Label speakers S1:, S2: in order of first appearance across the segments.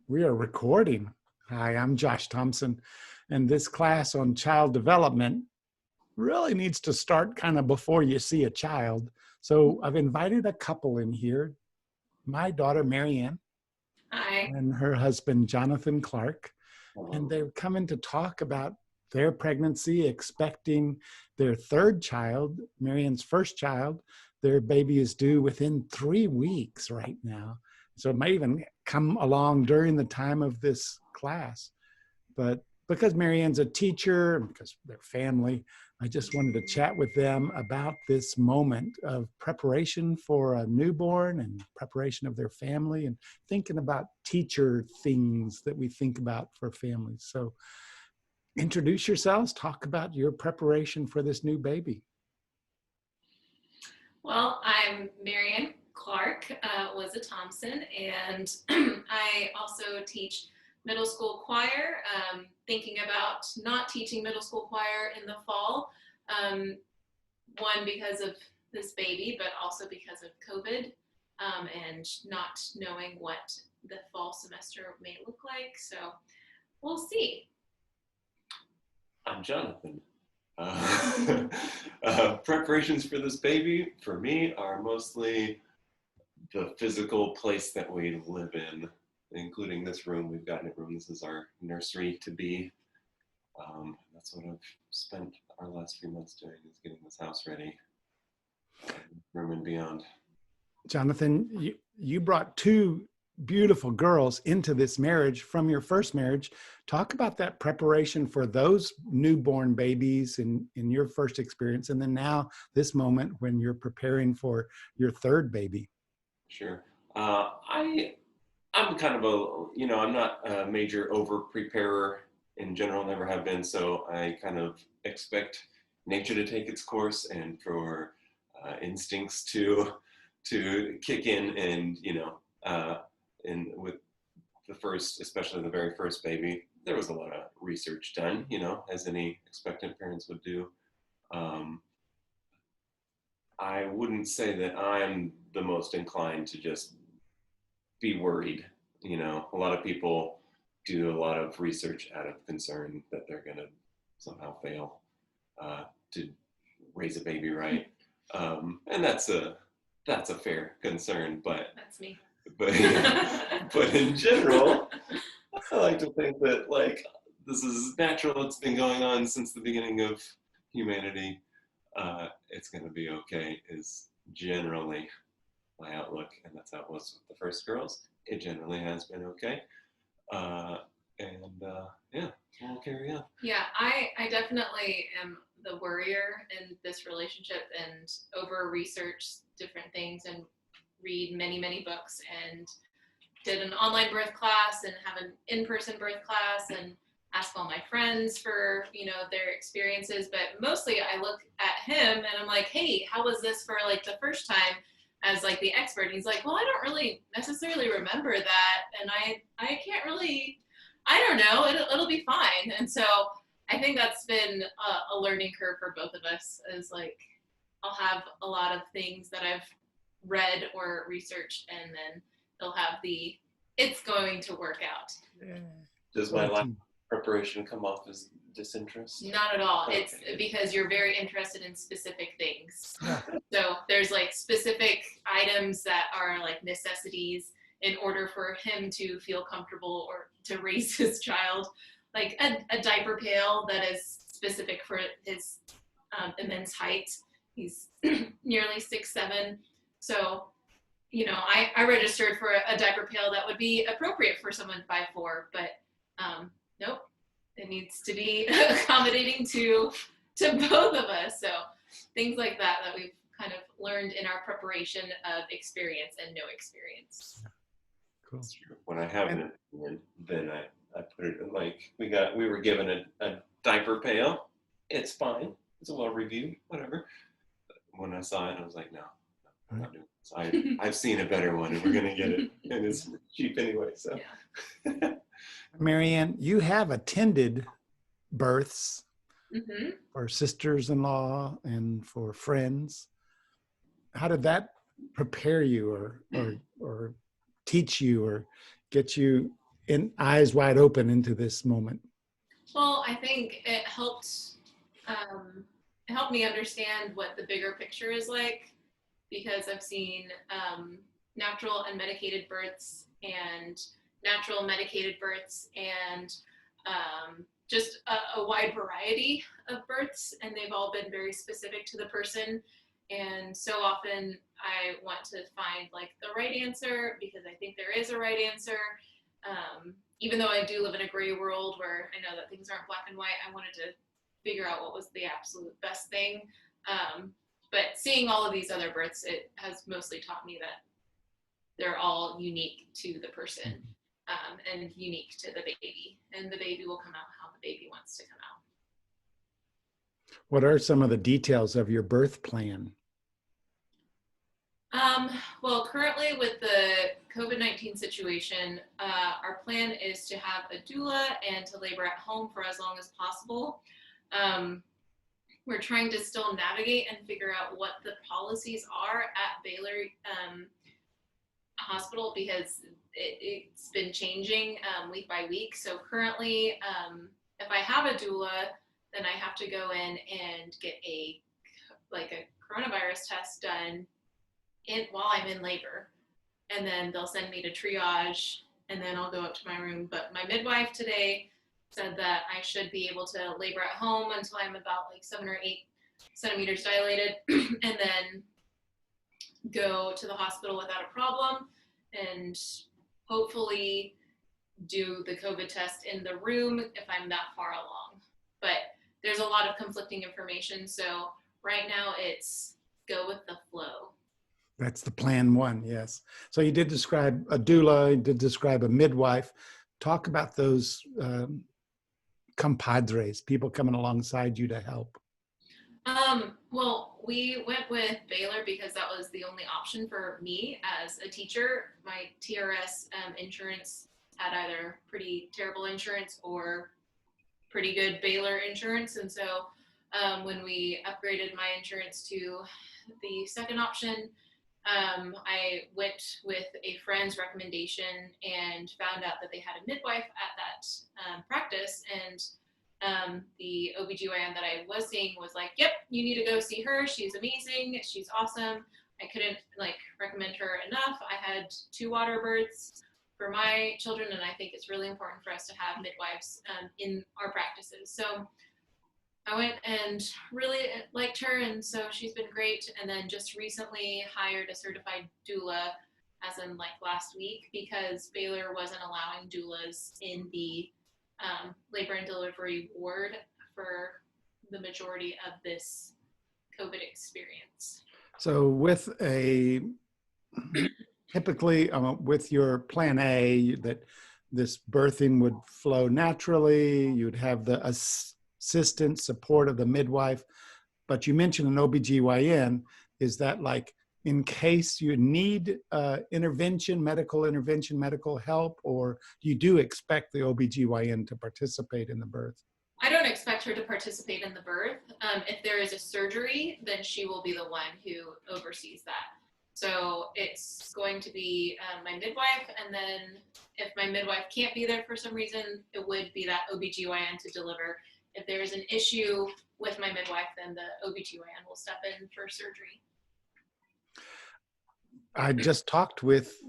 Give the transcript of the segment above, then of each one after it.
S1: We are recording. Hi, I'm Josh Thompson, and this class on child development really needs to start kind of before you see a child. So I've invited a couple in here, my daughter, Marianne,
S2: Hi.
S1: and her husband, Jonathan Clark, and
S3: Hello.
S1: they're coming to talk about their pregnancy, expecting their third child, Marianne's first child. Their baby is due within 3 weeks right now. So it might even come along during the time of this class. But because Marianne's a teacher, because they're family, I just wanted to chat with them about this moment of preparation for a newborn and preparation of their family and thinking about teacher things that we think about for families. So introduce yourselves, talk about your preparation for this new baby.
S2: Well, I'm Marianne Clark, was a Thompson, and I also teach middle school choir, thinking about not teaching middle school choir in the fall, one because of this baby, but also because of COVID, and not knowing what the fall semester may look like. So we'll see.
S3: I'm Jonathan. Preparations for this baby, for me, are mostly the physical place that we live in, including this room. We've got a room. This is our nursery to be. That's what I've spent our last few months doing, is getting this house ready, room and beyond.
S1: Jonathan, you brought two beautiful girls into this marriage from your first marriage. Talk about that preparation for those newborn babies in your first experience, and then now this moment when you're preparing for your third baby.
S3: Sure. I'm kind of I'm not a major over preparer in general, never have been, so I kind of expect nature to take its course and for instincts to kick in, and and with the first, especially the very first baby, there was a lot of research done, as any expectant parents would do. I wouldn't say that I'm the most inclined to just be worried. A lot of people do a lot of research out of concern that they're going to somehow fail to raise a baby right, and that's a fair concern. But
S2: That's me.
S3: but in general, I like to think that this is natural. It's been going on since the beginning of humanity. It's going to be okay is generally my outlook, and that's how it was with the first girls. It generally has been okay, yeah, we'll carry on.
S2: Yeah, I definitely am the worrier in this relationship and over research different things and read many books and did an online birth class and have an in-person birth class and ask all my friends for their experiences, but mostly I look at him and I'm like, hey, how was this for like the first time as like the expert? And he's like, well, I don't really necessarily remember that, and I can't really, I don't know, it'll be fine. And so I think that's been a learning curve for both of us, is like I'll have a lot of things that I've read or researched, and then they'll have it's going to work out.
S3: Does my lack of preparation come off as disinterest?
S2: Not at all.
S3: Okay.
S2: It's because you're very interested in specific things.
S1: Yeah.
S2: So there's like specific items that are like necessities in order for him to feel comfortable or to raise his child, like a diaper pail that is specific for his immense height. He's nearly 6'7". So, I registered for a diaper pail that would be appropriate for someone 5'4", but nope, it needs to be accommodating to both of us. So things like that we've kind of learned in our preparation of experience and no experience.
S1: Cool.
S3: When I have an opinion, then I put it in, like, we were given a diaper pail. It's fine. It's well reviewed, whatever. But when I saw it, I was like, no, I'm not doing this. I've seen a better one, and we're gonna get it, and it's cheap anyway. So,
S2: yeah.
S1: Marianne, you have attended births
S2: Mm-hmm.
S1: for sisters-in-law and for friends. How did that prepare you or teach you or get you in eyes wide open into this moment?
S2: Well, I think it helped me understand what the bigger picture is like, because I've seen natural and medicated births and natural medicated births and just a wide variety of births, and they've all been very specific to the person. And so often I want to find like the right answer, because I think there is a right answer. Even though I do live in a gray world where I know that things aren't black and white, I wanted to figure out what was the absolute best thing. But seeing all of these other births, it has mostly taught me that they're all unique to the person, and unique to the baby. And the baby will come out how the baby wants to come out.
S1: What are some of the details of your birth plan?
S2: Well, currently with the COVID-19 situation, our plan is to have a doula and to labor at home for as long as possible. We're trying to still navigate and figure out what the policies are at Baylor Hospital, because it's been changing week by week. So currently, if I have a doula, then I have to go in and get a coronavirus test done while I'm in labor, and then they'll send me to triage, and then I'll go up to my room. But my midwife today said that I should be able to labor at home until I'm about like 7 or 8 centimeters dilated, and then go to the hospital without a problem, and hopefully do the COVID test in the room if I'm that far along. But there's a lot of conflicting information, so right now it's go with the flow.
S1: That's the plan one, yes. So you did describe a doula, you did describe a midwife. Talk about those compadres, people coming alongside you to help.
S2: Well, we went with Baylor because that was the only option for me as a teacher. My TRS insurance had either pretty terrible insurance or pretty good Baylor insurance. And so when we upgraded my insurance to the second option, I went with a friend's recommendation and found out that they had a midwife at that practice. And the OBGYN that I was seeing was like, yep, you need to go see her. She's amazing. She's awesome. I couldn't recommend her enough. I had 2 water births for my children, and I think it's really important for us to have midwives in our practices. So I went and really liked her, and so she's been great. And then just recently hired a certified doula, as in last week, because Baylor wasn't allowing doulas in the labor and delivery ward for the majority of this COVID experience.
S1: So with typically with your plan A, that this birthing would flow naturally, you'd have the assistant support of the midwife, but you mentioned an OBGYN. Is that in case you need medical intervention, medical help, or you do expect the OBGYN to participate in the birth?
S2: I don't expect her to participate in the birth. If there is a surgery, then she will be the one who oversees that. So it's going to be my midwife, and then if my midwife can't be there for some reason, it would be that OBGYN to deliver. If there is an issue with my midwife, then the OBGYN will step in for surgery.
S1: I just talked with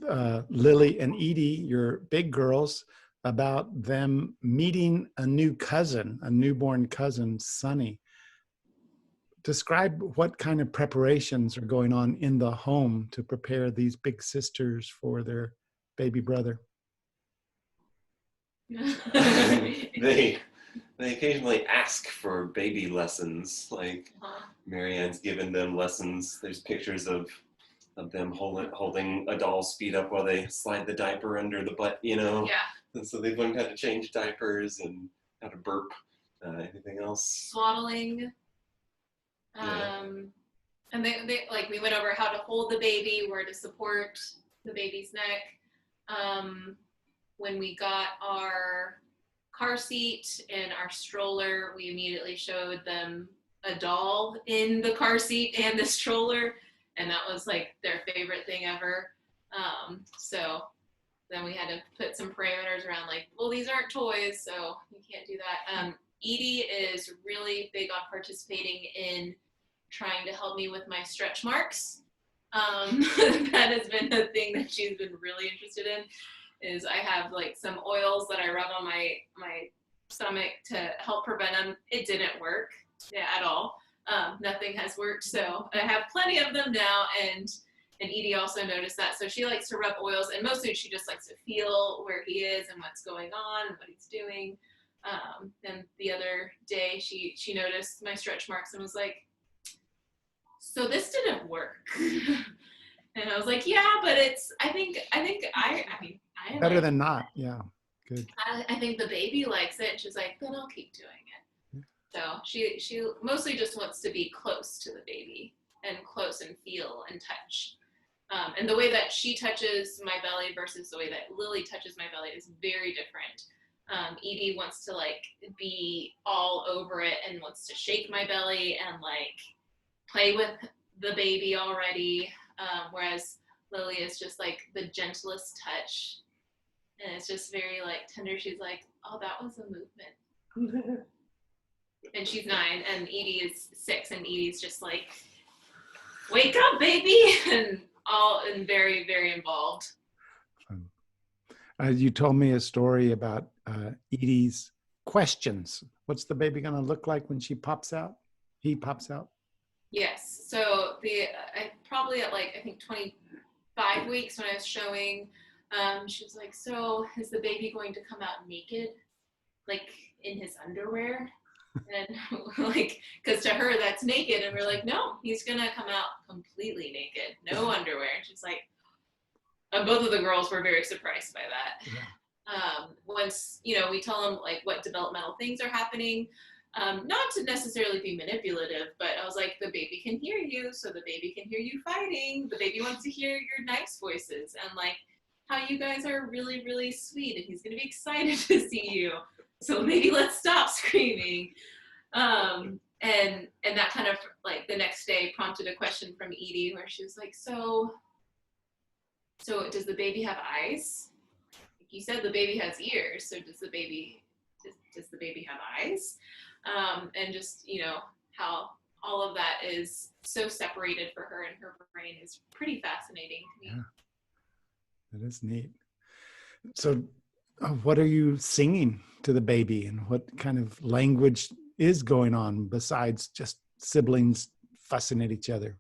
S1: Lily and Edie, your big girls, about them meeting a new cousin, a newborn cousin, Sunny. Describe what kind of preparations are going on in the home to prepare these big sisters for their baby brother.
S3: They occasionally ask for baby lessons. Marianne's given them lessons. There's pictures of them holding a doll's feet up while they slide the diaper under the butt,
S2: Yeah.
S3: And so they've learned how to change diapers and how to burp. Anything else?
S2: Swaddling. And they we went over how to hold the baby, where to support the baby's neck. When we got our car seat and our stroller, we immediately showed them a doll in the car seat and the stroller, and that was their favorite thing ever. So then we had to put some parameters around like, well, these aren't toys, so you can't do that. Edie is really big on participating in trying to help me with my stretch marks. That has been a thing that she's been really interested in. Is I have like some oils that I rub on my stomach to help prevent them. It didn't work at all. Nothing has worked, so I have plenty of them now, and Edie also noticed that. So she likes to rub oils, and mostly she just likes to feel where he is and what's going on and what he's doing. And the other day she noticed my stretch marks and was like, so this didn't work. And I was like, yeah, but I think I mean, I
S1: Better
S2: like,
S1: than not. Yeah. Good.
S2: I think the baby likes it. And she's like, then I'll keep doing it. So she mostly just wants to be close to the baby and close and feel and touch. And the way that she touches my belly versus the way that Lily touches my belly is very different. Edie wants to like be all over it and wants to shake my belly and like play with the baby already. Whereas Lily is just like the gentlest touch. And it's just very like tender. She's like, oh, that was a movement. And she's 9 and Edie is 6 and Edie's just like, wake up, baby. And very, very involved.
S1: You told me a story about Edie's questions. What's the baby going to look like when she pops out? He pops out?
S2: Yes. So probably at like, I think 25 weeks when I was showing, she was like, so is the baby going to come out naked? Like in his underwear? And like, because to her that's naked. And we're like, no, he's going to come out completely naked. No underwear. And she's like, both of the girls were very surprised by that. Yeah. Once, we tell them like what developmental things are happening, not to necessarily be manipulative, but I was like, the baby can hear you, so the baby can hear you fighting. The baby wants to hear your nice voices and like how you guys are really, really sweet, and he's gonna be excited to see you. So maybe let's stop screaming. And that kind of like the next day prompted a question from Edie where she was like, so does the baby have eyes? You said the baby has ears, so does the baby have eyes? And just, how all of that is so separated for her and her brain is pretty fascinating to me.
S1: Yeah. That is neat. So what are you singing to the baby, and what kind of language is going on besides just siblings fussing at each other?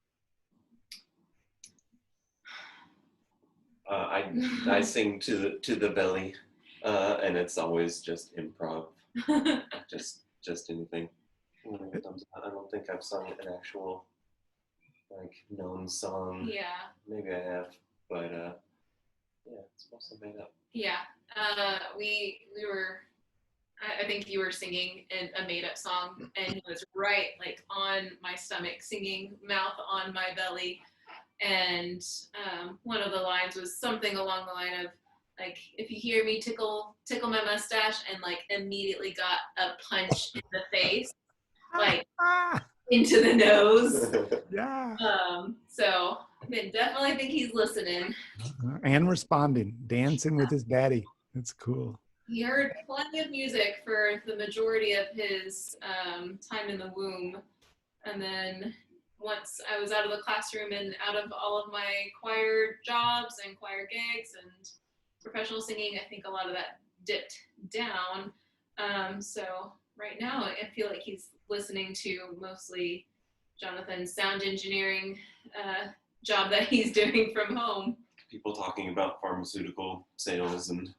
S3: I sing to the belly, and it's always just improv, just anything. I don't think I've sung an actual like known song.
S2: Yeah.
S3: Maybe I have, but yeah, it's mostly made up.
S2: Yeah. We were. I think you were singing a made-up song, and he was right like on my stomach, singing, mouth on my belly. And one of the lines was something along the line of like, if you hear me tickle my mustache, and like immediately got a punch in the face, like into the nose.
S1: Yeah.
S2: So I definitely think he's listening.
S1: And responding, dancing with his daddy. That's cool.
S2: He heard plenty of music for the majority of his time in the womb. And then once I was out of the classroom and out of all of my choir jobs and choir gigs and professional singing, I think a lot of that dipped down. So right now I feel like he's listening to mostly Jonathan's sound engineering job that he's doing from home.
S3: People talking about pharmaceutical sales and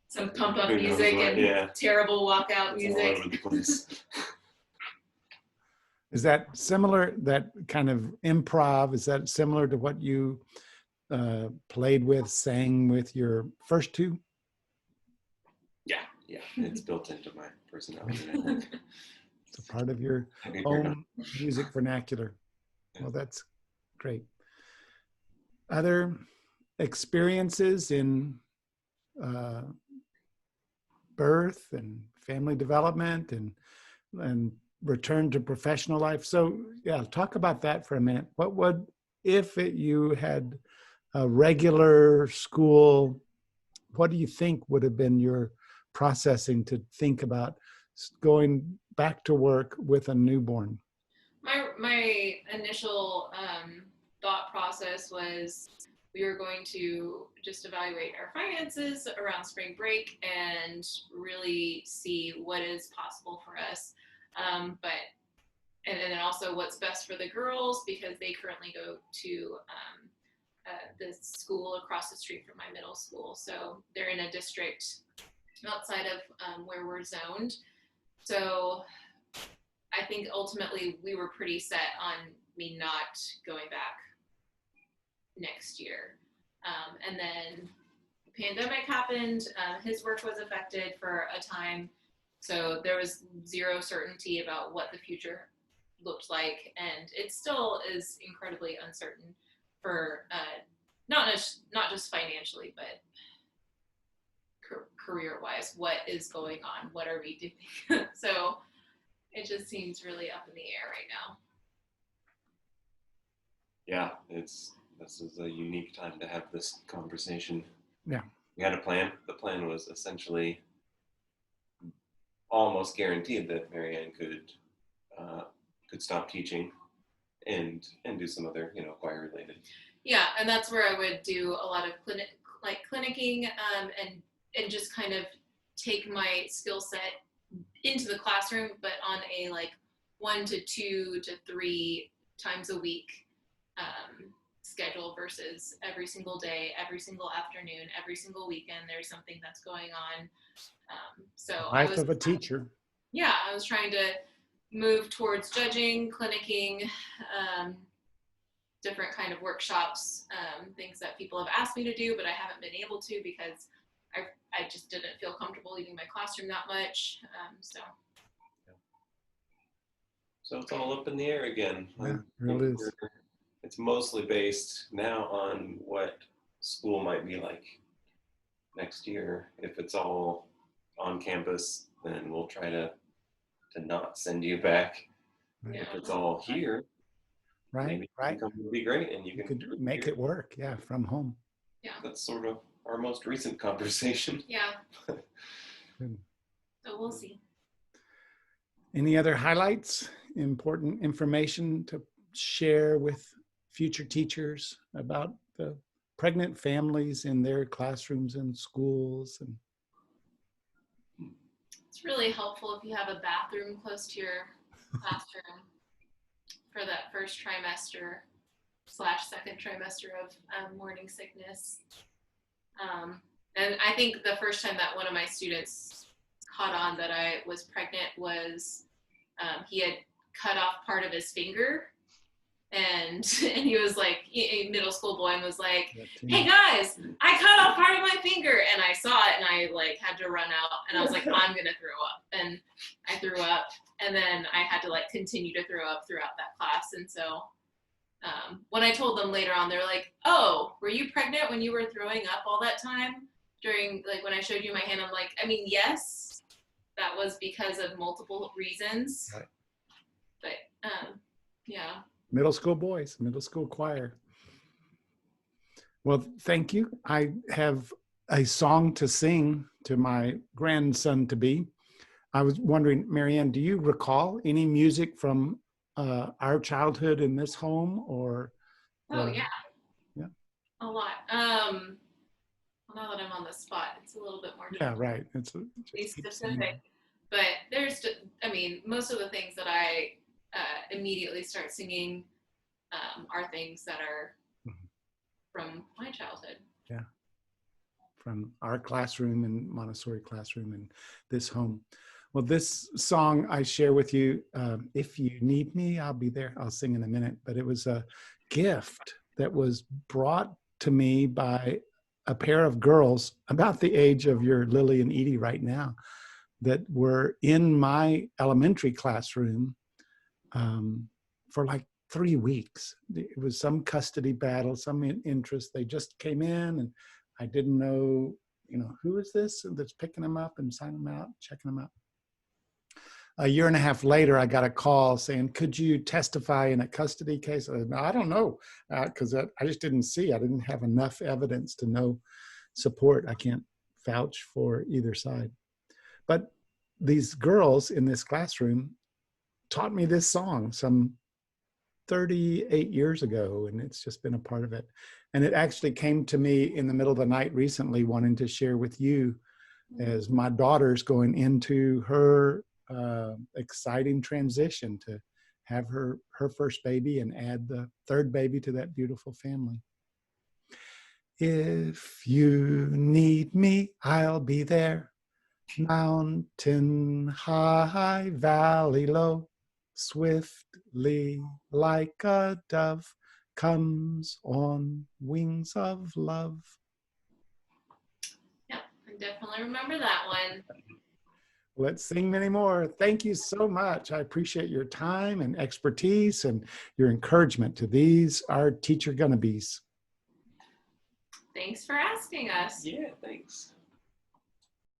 S2: some pump up music and terrible walkout music.
S3: All over the place.
S1: Is that similar, that kind of improv, is that similar to what you played with, sang with your first two?
S3: Yeah, it's built into my personality, I think.
S1: It's a part of your own music vernacular. Well, that's great. Other experiences in birth and family development and return to professional life. So yeah, talk about that for a minute. What would, if you had a regular school what do you think would have been your processing to think about going back to work with a newborn?
S2: My initial thought process was we were going to just evaluate our finances around spring break and really see what is possible for us. But and then also what's best for the girls, because they currently go to the school across the street from my middle school. So they're in a district outside of where we're zoned. So I think ultimately we were pretty set on me not going back next year. And then the pandemic happened. His work was affected for a time. So there was zero certainty about what the future looked like. And it still is incredibly uncertain for not just financially, but career-wise. What is going on? What are we doing? So it just seems really up in the air right now.
S3: Yeah, this is a unique time to have this conversation.
S1: Yeah.
S3: We had a plan. The plan was essentially almost guaranteed that Marianne could stop teaching and do some other, choir related.
S2: Yeah, and that's where I would do a lot of clinicking and just kind of take my skill set into the classroom, but on a 1 to 2 to 3 times a week schedule versus every single day, every single afternoon, every single weekend. There's something that's going on. So
S1: Life of a teacher.
S2: Yeah, I was trying to move towards judging, clinicking, different kind of workshops, things that people have asked me to do, but I haven't been able to because I just didn't feel comfortable leaving my classroom that much.
S3: So it's all up in the air again.
S1: Yeah, it really is.
S3: It's mostly based now on what school might be like next year. If it's all on campus, then we'll try to not send you back.
S1: Right.
S3: If it's all here, maybe income will be great, and you can
S1: make it work. Yeah, from home.
S2: Yeah,
S3: that's sort of our most recent conversation.
S2: Yeah.
S1: Good.
S2: So we'll see.
S1: Any other highlights, important information to share with future teachers about the pregnant families in their classrooms and schools? And
S2: it's really helpful if you have a bathroom close to your classroom for that first trimester / second trimester of morning sickness. And I think the first time that one of my students caught on that I was pregnant was he had cut off part of his finger, and he was like, a middle school boy, and was like, "Hey guys, I cut off part of my finger," and I saw it, and I had to run out, and I was like, "I'm gonna throw up," and I threw up, and then I had to continue to throw up throughout that class. And so when I told them later on, they're like, "Oh, were you pregnant when you were throwing up all that time during when I showed you my hand?" I'm like, I mean, yes, that was because of multiple reasons.
S1: Right.
S2: But yeah.
S1: Middle school boys, middle school choir. Well, thank you. I have a song to sing to my grandson to be. I was wondering, Marianne, do you recall any music from our childhood in this home, or?
S2: Yeah.
S1: Yeah.
S2: A lot. Well, now that I'm on the spot, it's a little bit more.
S1: Yeah, right. It's
S2: specific, but there's, most of the things that I immediately start singing are things that are from my childhood.
S1: Yeah, from our classroom and Montessori classroom and this home. Well, this song I share with you, If You Need Me, I'll be there. I'll sing in a minute. But it was a gift that was brought to me by a pair of girls about the age of your Lily and Edie right now, that were in my elementary classroom for 3 weeks. It was some custody battle, some interest. They just came in, and I didn't know, who is this that's picking them up and signing them out, checking them out. A year and a half later, I got a call saying, "Could you testify in a custody case?" I said, "No, I don't know, because I just didn't see. I didn't have enough evidence to know support. I can't vouch for either side. But these girls in this classroom taught me this song some 38 years ago, and it's just been a part of it. And it actually came to me in the middle of the night recently, wanting to share with you as my daughter's going into her exciting transition to have her first baby and add the third baby to that beautiful family. If you need me, I'll be there. Mountain high, valley low, swiftly like a dove comes on wings of love.
S2: Yep, I definitely remember that one.
S1: Let's sing many more. Thank you so much. I appreciate your time and expertise and your encouragement to these, our teacher gonna-bees.
S2: Thanks for asking us.
S3: Yeah, thanks.